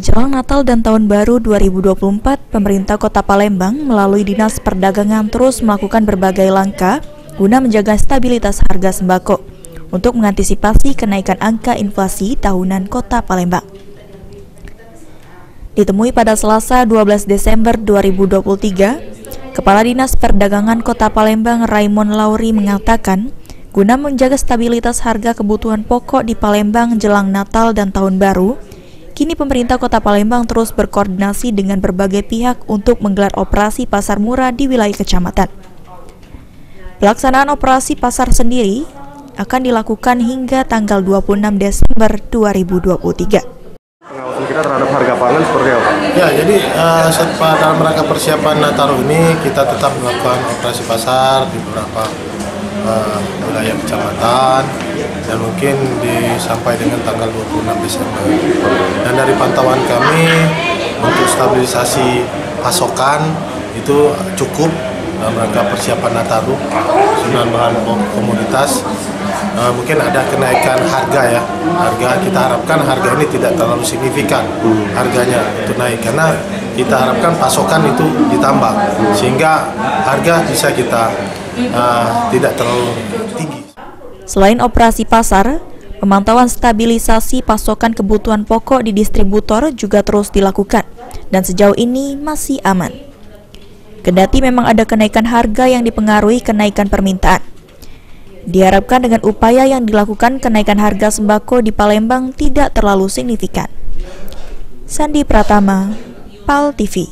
Jelang Natal dan Tahun Baru 2024, pemerintah Kota Palembang melalui Dinas Perdagangan terus melakukan berbagai langkah guna menjaga stabilitas harga sembako untuk mengantisipasi kenaikan angka inflasi tahunan Kota Palembang. Ditemui pada Selasa 12 Desember 2023, Kepala Dinas Perdagangan Kota Palembang Raymond Lauri mengatakan, guna menjaga stabilitas harga kebutuhan pokok di Palembang jelang Natal dan Tahun Baru, kini pemerintah Kota Palembang terus berkoordinasi dengan berbagai pihak untuk menggelar operasi pasar murah di wilayah kecamatan. Pelaksanaan operasi pasar sendiri akan dilakukan hingga tanggal 26 Desember 2023. Pengawasan kita terhadap harga pangan seperti apa? Ya, jadi dalam rangka persiapan Nataru ini kita tetap melakukan operasi pasar di beberapa wilayah kecamatan dan mungkin sampai dengan tanggal 26 Desember. Dan dari pantauan kami untuk stabilisasi pasokan itu cukup dalam rangka persiapan Nataru, dengan bahan komoditas. Mungkin ada kenaikan harga ya. Harga kita harapkan harga ini tidak terlalu signifikan harganya itu naik karena kita harapkan pasokan itu ditambah sehingga harga bisa kita tidak terlalu tinggi. Selain operasi pasar, pemantauan stabilisasi pasokan kebutuhan pokok di distributor juga terus dilakukan dan sejauh ini masih aman. Kendati memang ada kenaikan harga yang dipengaruhi kenaikan permintaan. Diharapkan dengan upaya yang dilakukan kenaikan harga sembako di Palembang tidak terlalu signifikan. Sandi Pratama, PAL TV.